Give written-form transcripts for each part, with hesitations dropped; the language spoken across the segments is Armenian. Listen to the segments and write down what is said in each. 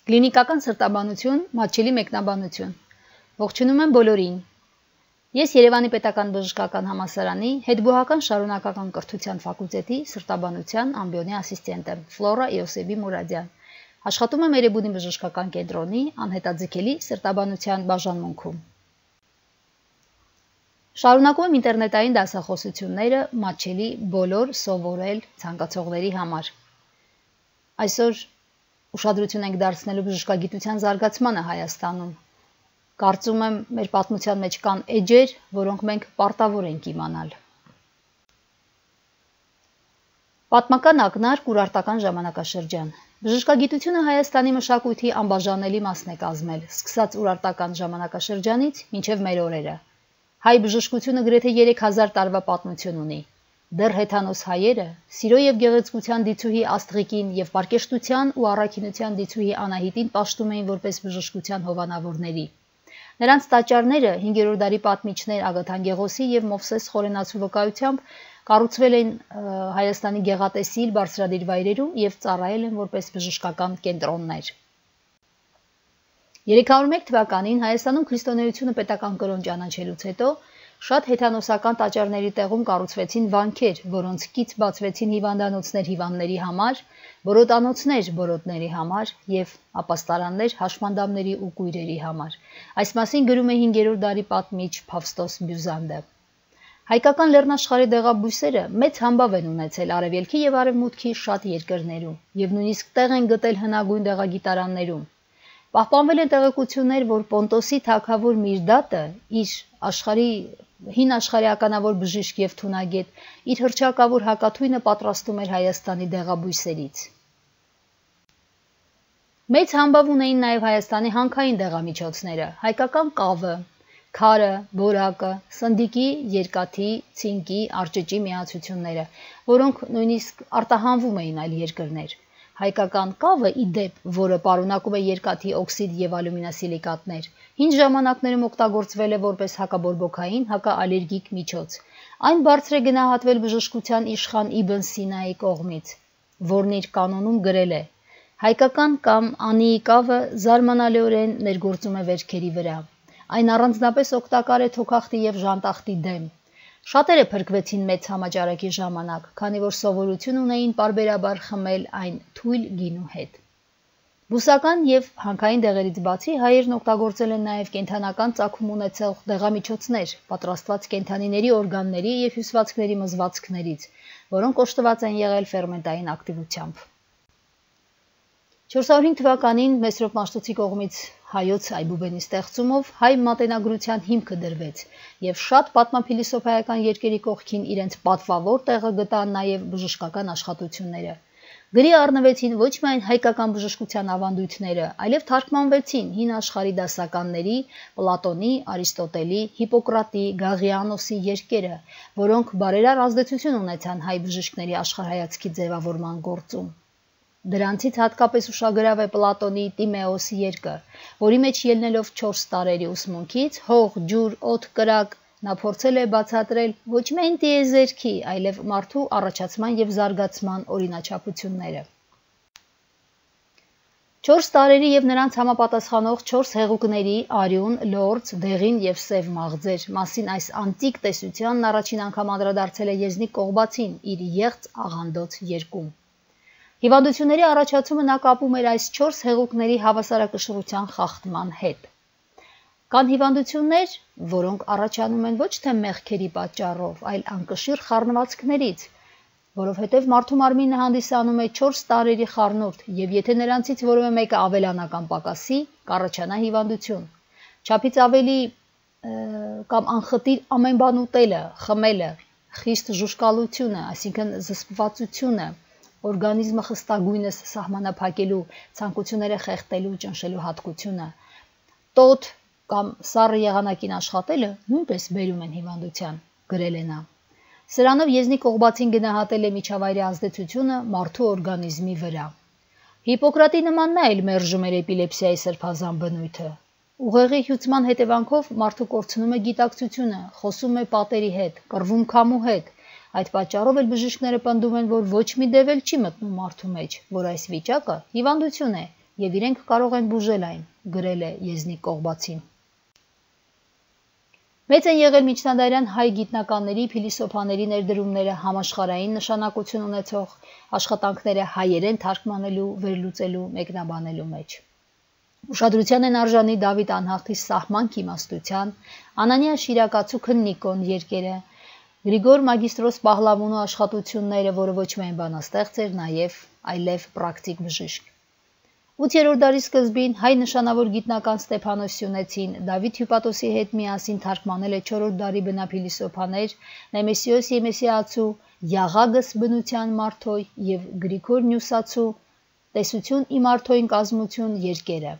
Կլինիկական սրտաբանություն, մատչելի մեկնաբանություն։ Ողջունում եմ բոլորին։ Ես Երևանի Պետական Բժշկական համալսարանի հետբուհական շարունակական կրթության ֆակուլտետի սրտաբանության ամբիոնի ասիստենտ եմ, Ֆլորա Իոսեբի Մուրադյան։ Աշխատում եմ Էրեբունի բժշկական կենտրոնի անհետաձգելի սրտաբանության բաժանմունքում։ Շարունակում եմ ինտերնետային դասախոսությունները մատչելի բոլոր սովորել ցանկացողների համար։ Այսօր ուշադրություն ենք դարձնելու բժշկագիտության զարգացմանը Հայաստանում։ Կարծում եմ, մեր պատմության մեջ կան էջեր, որոնք մենք պարտավոր ենք իմանալ։ Պատմական ակնարկ Ուրարտական ժամանակաշրջան։ Բժշկագիտությունը Հայաստանի մշակույթի անբաժանելի մասն է կազմել, սկսած Ուրարտական ժամանակաշրջանից մինչև մեր օրերը։ Հայ բժշկությունը գրեթե 3000 տարվա պատմություն ունի։ Դեռ հեթանոս հայերը սիրո եւ գեղեցկության դիցուհի Աստղիկին եւ պարկեշտության ու առաքինության դիցուհի Անահիտին պաշտում էին որպես բժշկության հովանավորների։ Նրանց տաճարները 5-րդ դարի պատմիչներ Ագաթան Գեղոսի եւ Մովսես Խորենացու վկայությամբ կառուցվել են Հայաստանի գեղատեսիլ բարձրադիր վայրերում եւ ծառայել են որպես բժշկական կենտրոններ։ 301 թվականին Հայաստանում քրիստոնեությունը պետական կրոն ճանաչելուց հետո շատ հեթանոսական տաճարների տեղում կառուցվեցին վանքեր, որոնց կից բացվեցին հիվանդանոցներ հիվանդների համար, բորոտանոցներ բորոտների համար եւ ապաստարաններ հաշմանդամների ու կույրերի համար։ Այս մասին գրում է 5-րդ դարի պատմիչ Փավստոս Բյուզանդը։ Հայկական լեռնաշխարհի դեղաբույսերը մեծ համբավ են ունեցել արևելքի եւ արևմուտքի շատ երկրներում եւ նույնիսկ տեղ են գտել հնագույն դեղագիտարաններում։ Պահպանվել են տեղեկություններ, որ Պոնտոսի թագավոր Միրդատը իր հին աշխարհի ականավոր բժիշկ եւ թունագետ իր հռչակավոր հակաթույնը պատրաստում էր Հայաստանի դեղաբույսերից։ Մեծ համբավ ունեին նաեւ Հայաստանի հանքային դեղամիջոցները, հայկական կավը, քարը, բորակը, սնդիկի, երկաթի, ցինկի, արճճի միացությունները, որոնք նույնիսկ արտահանվում էին այլ երկրներ։ Հայկական կավը, ի դեպ, որը պարունակում է երկաթի օքսիդ եւ ալյումինասիլիկատներ, հին ժամանակներում օգտագործվել է որպես հակաբորբոքային, հակաալերգիկ միջոց։ Այն բարձր է գնահատվել բժշկության իշխան Իբն Սինայի կողմից, որն իր կանոնում գրել է. հայկական կամ անիի կավը զարմանալիորեն ներգործում է վերքերի վրա։ Այն առանձնապես օգտակար է թոքախտի եւ ժանտախտի դեմ։ Շատերը փրկվեցին մեծ համաճարակի ժամանակ, քանի որ սովորություն ունեին պարբերաբար խմել այն թույլ գինու հետ։ Բուսական եւ հանքային դեղերից բացի հայերն օգտագործել են նաեւ կենդանական ծագում ունեցող դեղամիջոցներ, պատրաստված կենդանիների օրգանների եւ հյուսվածքների մզվածքներից, որոնք օժտված են եղել ֆերմենտային ակտիվությամբ։ 405 թվականին Մեսրոպ Մաշտոցի կողմից հայոց այբուբենի ստեղծումով հայ մատենագրության հիմքը դրվեց եւ շատ պատմափիլիսոփայական երկերի կողքին իրենց պատվավոր տեղը գտան նաեւ բժշկական աշխատությունները։ Գրի առնվեցին ոչ միայն հայկական բժշկության ավանդույթները, այլև թարգմանվեցին հին աշխարհի դասականների Պլատոնի, Արիստոտելի, Հիպոկրատի, Գաղիանոսի երկերը, որոնք բարերար ազդեցություն ունեցան հայ բժիշկների աշխարհայացքի ձևավորման գործում։ Դրանցից հատկապես ուշագրավ է Պլատոնի Տիմեոսի երկը, որի մեջ ելնելով 4 տարերի ուսմունքից հող, ջուր, օդ, կրակ, նա փորձել է բացատրել ոչ միայն տիեզերքի, այլև մարդու առաջացման եւ զարգացման օրինաչափությունները։ 4 տարերի եւ նրանց համապատասխանող 4 հեղուկների՝ արյուն, լորձ, դեղին եւ սև մաղձեր մասին այս անտիկ տեսությանն առաջին անգամ անդրադարձել է Եզնիկ Կողբացին իր Եղծ աղանդոց երկում։ Հիվանդությունների առաջացումը նա կապում էր այս 4 հեղուկների հավասարակշռության խախտման հետ։ Կան հիվանդություններ, որոնք առաջանում են ոչ թե մեղքերի պատճառով, այլ անկշիռ խառնվածքներից, որովհետև մարդու մարմինը հանդիսանում է 4 տարերի խառնուրդ, եւ եթե նրանցից որևէ մեկը ավելանա կամ պակասի, կառաջանա հիվանդություն։ Չափից ավելի կամ անխտիր ամեն բան ուտելը, խմելը, խիստ ժուշկալությունը, այսինքն զսպվածությունը, օրգանիզմը խստագույնս սահմանափակելու, ցանկությունները խեղդելու, ճնշելու հատկությունը, տոտ կամ սառը եղանակին աշխատելը նույնպես բերում են հիվանդության, գրել է նա։ Սրանով Եզնիկ Կողբացին գնահատել է միջավայրի ազդեցությունը մարդու օրգանիզմի վրա։ Հիպոկրատի նման նա էլ մերժում էր էպիլեպսիայի սրբազան բնույթը։ Ուղեղի հյուծման հետևանքով մարդը կորցնում է գիտակցությունը, խոսում է պատերի հետ, կռվում քամու հետ։ Այդ պատճառով էլ բժիշկները պնդում են, որ ոչ մի դև էլ չի մտնում մարդու մեջ, որ այս վիճակը հիվանդություն է, եւ իրենք կարող են բուժել այն, գրել է Եզնիկ Կողբացին։ Մեծ են եղել միջնադարյան հայ գիտնականների, փիլիսոփաների ներդրումները համաշխարհային նշանակություն ունեցող աշխատանքները հայերեն թարգմանելու, վերլուծելու, մեկնաբանելու մեջ։ Ուշադրության են արժանի Դավիթ Անհախտի «Սահմանք իմաստության», Անանիա Շիրակացու «Քննիկոն» երկերը, Գրիգոր Մագիստրոս Պահլավունու աշխատությունները, որը ոչ միայն բանաստեղծ էր, այլև պրակտիկ բժիշկ։ 8-րդ դարի սկզբին հայ նշանավոր գիտնական Ստեփանոս Սյունեցին Դավիթ Հյուպատոսի հետ միասին թարգմանել է 4-րդ դարի բնափիլիսոփաներ Նեմեսիոս Եմեսիացու «Յաղագս բնության մարդոյ» եւ Գրիգոր Նյուսացու «Տեսություն իմարթոյն կազմություն» երկերը։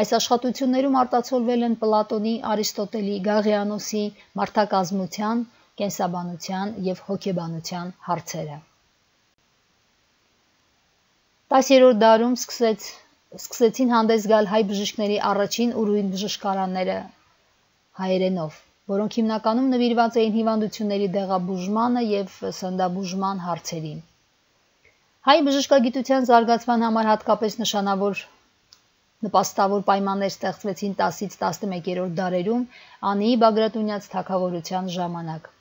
Այս աշխատություններում արտացոլվել են Պլատոնի, Արիստոտելի, Գաղիանոսի մարդակազմության, կենսաբանության եւ հոգեբանության հարցերը։ 10-րդ դարում սկսեցին հանդես գալ հայ բժիշկների առաջին ուրույն բժշկարանները հայերենով, որոնք հիմնականում նվիրված էին հիվանդությունների դեղաբուժմանը եւ սննդաբուժման հարցերին։ Հայ բժշկագիտության զարգացման համար հատկապես նպաստավոր պայմաններ ստեղծվեցին 10-ից 11-րդ դարերում Անիի Բագրատունյաց թագավորության ժամանակ։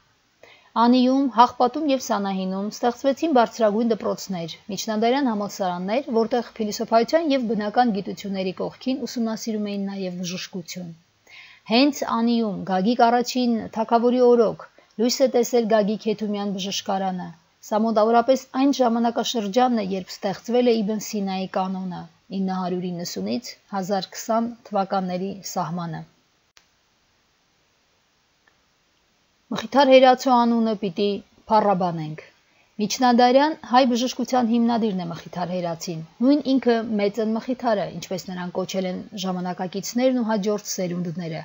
Անիում, Հաղպատում եւ Սանահինում ստեղծվեցին բարձրագույն դպրոցներ, միջնադարյան համալսարաններ, որտեղ փիլիսոփայության եւ բնական գիտությունների կողքին ուսումնասիրում էին նաեւ բժշկություն։ Հենց Անիում Գագիկ առաջին թագավորի օրոք լույս է տեսել Գագիկ Եթումյան բժշկարանը։ Սա մոտավորապես այն ժամանակաշրջանն է, երբ ստեղծվել է Իբն Սինայի կանոնը 990-ից 1020 թվականների սահմանը։ Մխիթար Հերացու անունը պիտի փառաբանենք։ Միջնադարյան հայ բժշկության հիմնադիրն է Մխիթար Հերացին։ Նույն ինքը Մեծն Մխիթարը, ինչպես նրան կոչել են ժամանակակիցներն ու հաջորդ սերունդները։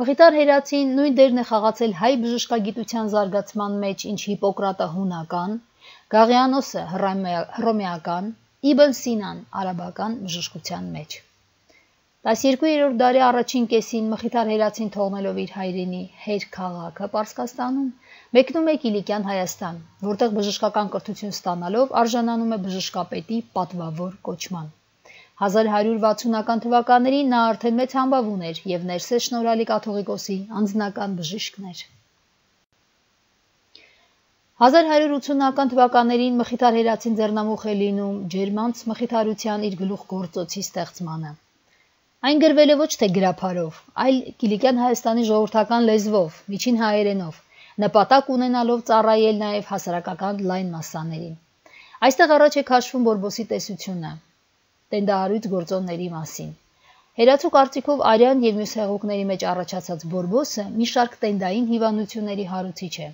Մխիթար Հերացին նույն դերն է խաղացել հայ բժշկագիտության զարգացման մեջ, ինչ Հիպոկրատը հունական, Գաղիանոսը հռոմեական, Իբն Սինան արաբական բժշկության մեջ։ 12-րդ դարի առաջին կեսին Մխիթար Հերացին թողնելով իր հայրենի Հեր քաղաքը Պարսկաստանում, մեկնում է Կիլիկյան Հայաստան, որտեղ բժշկական կրթություն ստանալով արժանանում է բժշկապետի պատվավոր կոչման։ 1160-ական թվականներին նա արդեն մեծ համբավուն էր եւ Ներսես Շնորհալի կաթողիկոսի անձնական բժիշկն էր։ 1180-ական թվականներին Մխիթար Հերացին ձեռնամուխ է լինում ջերմանց մխիթարության իր գլուխգործոցի ստեղծմանը։ Այն գրվել է ոչ թե գրափարով, այլ Կիլիկյան Հայաստանի ժողովրդական լեզվով, միջին հայերենով, նպատակ ունենալով ծառայել նաեւ հասարակական լայն մասսաներին։ Այստեղ առաջ է քաշվում Բորբոսի տեսությունը տենդահարույց գործոնների մասին։ Հերացու կարծիքով արյան եւ մյուս հեղուկների մեջ առաջացած Բորբոսը մի շարք տենդային հիվանդությունների հարուցիչ է։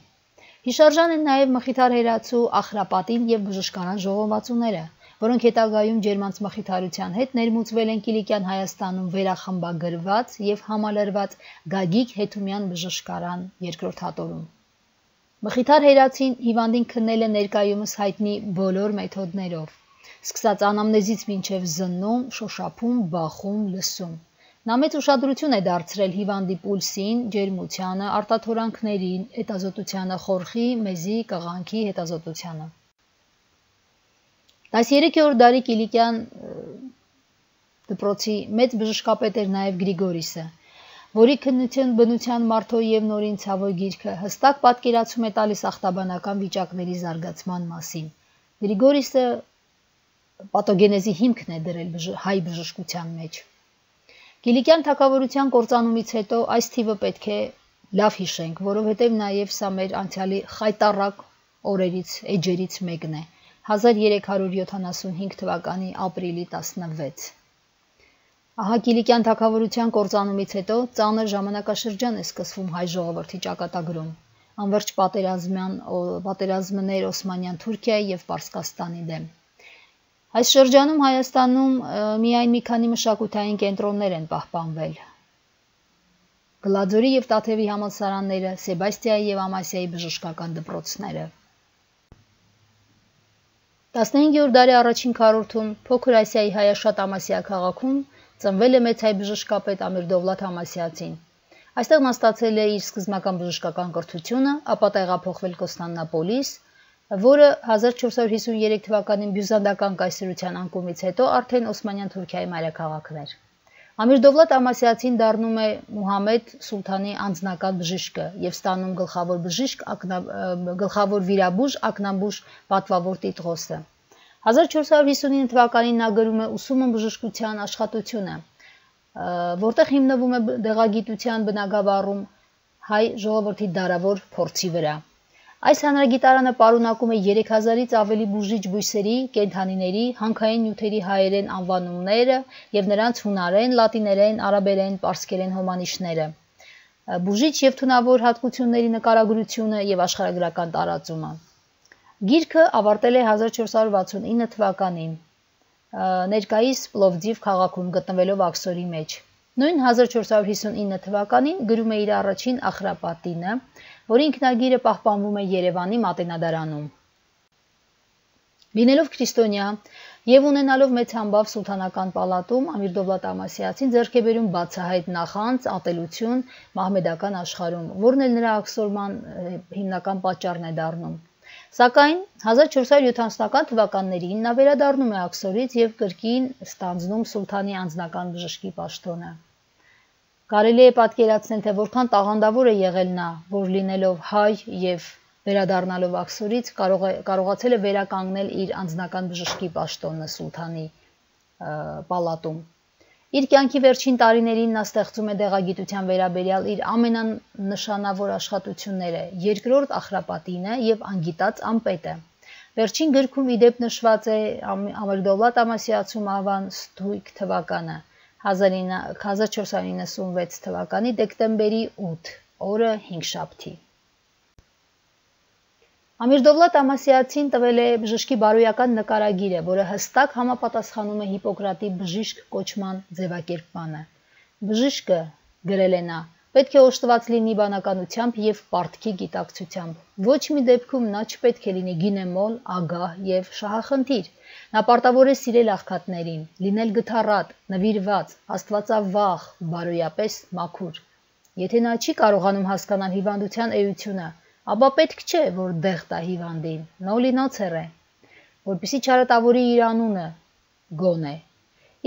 Հիշարժան են նաեւ Մխիթար Հերացու ախրապատին եւ բժշկարան ժողովածուները, որոնք հետագայում ջերմանց մխիթարության հետ ներմուծվել են Կիլիկյան Հայաստանում վերախմբագրված եւ համալրված Գագիկ Եթումյան բժշկարան երկրորդ հատորում։ Մխիթար Հերացին հիվանդին քննել է ներկայումս հայտնի բոլոր մեթոդներով, սկսած անամնեզից մինչև զննում, շոշափում, բախում, լսում։ Նա մեծ ուշադրություն է դարձրել հիվանդի պուլսին, ջերմությանը, արտաթորանքներին, հետազոտությանը, խորխի, մեզի, կղանքի հետազոտությանը։ 13-րդ դարի Կիլիկյան դպրոցի մեծ բժշկապետ էր նաև Գրիգորիսը, որի քննություն բնության մարդոյ եւ նորին ցավոյ գիրքը հստակ պատկերացում է տալիս ախտաբանական վիճակների զարգացման մասին։ Գրիգորիսը պաթոգենեզի հիմքն է դրել հայ բժշկության մեջ։ Կիլիկյան թագավորության կործանումից հետո այս թիվը պետք է լավ հիշենք, որովհետև նաև սա մեր անցյալի խայտառակ օրերից, էջերից մեկն է, 1375 թվականի ապրիլի 16։ Ահա Կիլիկյան թագավորության կործանումից հետո ծանր ժամանակաշրջան է սկսվում հայ ժողովրդի ճակատագրում, անվերջ պատերազմներ Օսմանյան Թուրքիայի եւ Պարսկաստանի դեմ։ Այս շրջանում Հայաստանում միայն մի քանի մշակութային կենտրոններ են պահպանվել։ Գլաձորի եւ Տաթևի համալսարանները, Սեբաստիայի եւ Ամասիայի բժշկական դպրոցները։ 15-րդ դարի առաջին քառորդում Փոքր Ասիայի Հայաշատ Ամասիա քաղաքում ծնվել է մեծ հայ բժշկապետ Ամիրդովլաթ Ամասիացին։ Այստեղ նա ստացել է իր սկզբնական բժշկական կրթությունը, ապա տեղափոխվել Կոստանդնապոլիս, որը 1453 թվականին բյուզանդական կայսրության անկումից հետո արդեն Օսմանյան Թուրքիայի մայրաքաղաքն էր։ Ամիր Դովլաթ Ամասիացին դառնում է Մուհամեդ Սուլթանի անձնական բժիշկը եւ ստանում գլխավոր վիրաբույժ ակնաբույժ պատվավոր տիտղոսը։ 1459 թվականին նա գրում է ուսումն բժշկության աշխատությունը, որտեղ հիմնվում է դեղագիտության բնագավառում հայ ժողովրդի դարավոր փորձի վրա։ Այս հանրագիտարանը պարունակում է 3000-ից ավելի բուժիչ բույսերի, կենդանիների, հանքային նյութերի հայերեն անվանումները եւ նրանց հունարեն, լատիներեն, արաբերեն, պարսկերեն հոմանիշները, բուժիչ եւ թունավոր հատկությունների նկարագրությունը եւ աշխարհագրական տարածումը։ Գիրքը ավարտել է 1469 թվականին, ներկայիս Պլովդիվ քաղաքում գտնվելով աքսորի մեջ։ Նույն 1459 թվականին գրում է իր առաջին ախրապատինը, որի ինքնագիրը պահպանվում է Երևանի Մատենադարանում։ Լինելով քրիստոնյա եւ ունենալով մեծ համբավ սուլթանական պալատում, Ամիր Դովլաթ Ամասիացին ձեռք է բերում բացահայտ նախանձ, ատելություն մահմեդական աշխարհում, որն էլ նրա աքսորման հիմնական պատճառն է դառնում։ Սակայն 1470-ական թվականներին նա վերադառնում է աքսորից եւ կրկին ստանձնում սուլթանի անձնական բժշկի պաշտոնը։ Կարելի է պատկերացնել, թե որքան տաղանդավոր է եղել նա, որ լինելով հայ եւ վերադառնալով աքսորից կարողացել է վերականգնել իր անձնական բժշկի պաշտոնը սուլթանի պալատում։ Իր կյանքի վերջին տարիներին նա ստեղծում է դեղագիտության վերաբերյալ իր ամենանշանավոր աշխատությունները՝ երկրորդ ախրապատինը եւ անգիտած ամպետը։ Վերջին գրքում իդեպ նշված է Ամիր Դովլաթ Ամասիացու մահվան ստույգ թվականը 1496 թվականի դեկտեմբերի 8 օրը հինգշաբթի։ Ամիր Դովլաթ Ամասիացին տվել է բժշկի բարոյական նկարագիրը, որը հստակ համապատասխանում է Հիպոկրատի բժիշկ կոչման ձևակերպմանը։ Բժիշկը, գրել է նա, պետք է օժտված լինի բանականությամբ եւ պարտքի գիտակցությամբ։ Ոչ մի դեպքում նա չպետք է լինի գինեմոլ, ագահ եւ շահախնդիր։ Նա պարտավոր է սիրել աղքատներին, լինել գթառատ, նվիրված, աստվածավախ, բարոյապես մաքուր։ Եթե նա չի կարողանում հասկանալ հիվանդության էությունը, ապա պետք չէ, որ դեղ տա հիվանդին, նոլի նոցեր է, որպեսզի չարատավորի իր անունը, գոնե։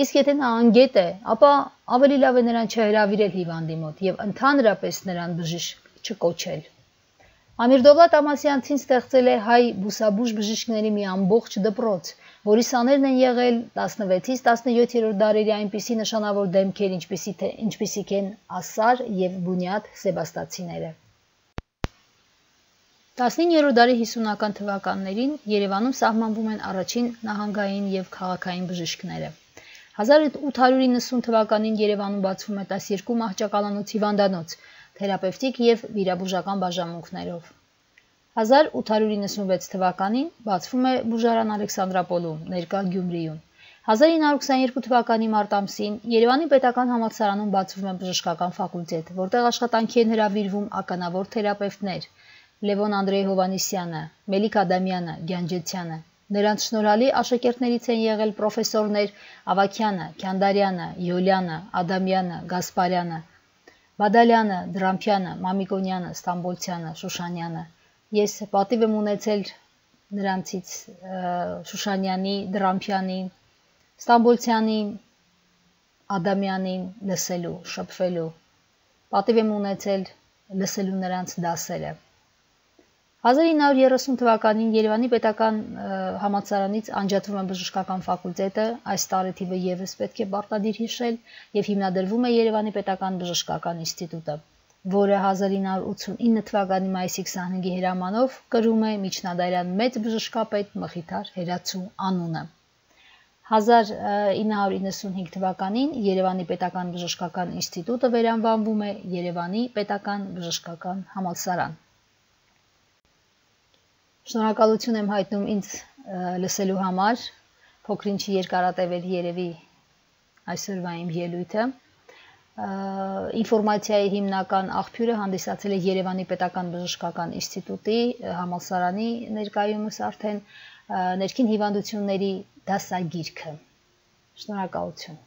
Իսկ եթե նա անգետ է, ապա ավելի լավ է նրան չհրավիրել հիվանդի մոտ եւ ընդհանրապես նրան բժիշկ չկոչել։ Ամիր Դովլաթ Ամասիացին ստեղծել է հայ բուսաբուժ բժիշկների մի ամբողջ դպրոց, որի սաներն են եղել 16-ից 17-րդ դարերի այնպիսի նշանավոր դեմքեր, ինչպիսիք են Ասար եւ Բունյադ Սեբաստացիները։ 19-րդ դարի 50-ական թվականներին Երևանում սահմանվում են առաջին նահանգային եւ քաղաքային բժիշկները։ 1890 թվականին Երևանում բացվում է 12 մահճակալանոց հիվանդանոց, թերապևտիկ եւ վիրաբուժական բաժանմունքներով։ 1896 թվականին բացվում է բուժարան Ալեքսանդրապոլում, ներկա Գյումրիում։ 1922 թվականի մարտ ամսին Երևանի պետական համալսարանում բացվում է բժշկական ֆակուլտետ, որտեղ աշխատանքի են հրավիրվում ականավոր թերապևտներ Լևոն Անդրեյ Հովանիսյանը, Մելիք Ադամյանը, Գյանջեցյանը։ Նրանց շնորհալի աշակերտներից են եղել պրոֆեսորներ Ավաքյանը, Քյանդարյանը, Յոլյանը, Ադամյանը, Գասպարյանը, Բադալյանը, Դրամփյանը, Մամիկոնյանը, Ստամբոլցյանը, Շուշանյանը։ Ես պատիվ եմ ունեցել նրանցից Շուշանյանի, Դրամփյանի, Ստամբոլցյանի, Ադամյանին լսելու, շփվելու։ Պատիվ եմ ունեցել լսելու նրանց դասերը։ 1930 թվականին Երևանի պետական համալսարանից անջատվում է բժշկական ֆակուլտետը, այս տարեթիվը եւս պետք է պարտադիր հիշել, եւ հիմնադրվում է Երևանի պետական բժշկական ինստիտուտը, որը 1989 թվականի մայիսի 25-ի հրամանով կրում է միջնադարյան մեծ բժշկապետ Մխիթար Հերացու անունը։ 1995 թվականին Երևանի պետական բժշկական ինստիտուտը վերանվանվում է Երևանի պետական բժշկական համալսարան։ Շնորհակալություն եմ հայտնում ինձ լսելու համար, փոքրինչի երկարատև էր երևի այսօրվա իմ ելույթը։ Ինֆորմացիայի հիմնական աղբյուրը հանդիսացել է Երևանի պետական բժշկական ինստիտուտի համալսարանի ներկայումս արդեն ներքին հիվանդությունների դասագիրքը։ Շնորհակալություն։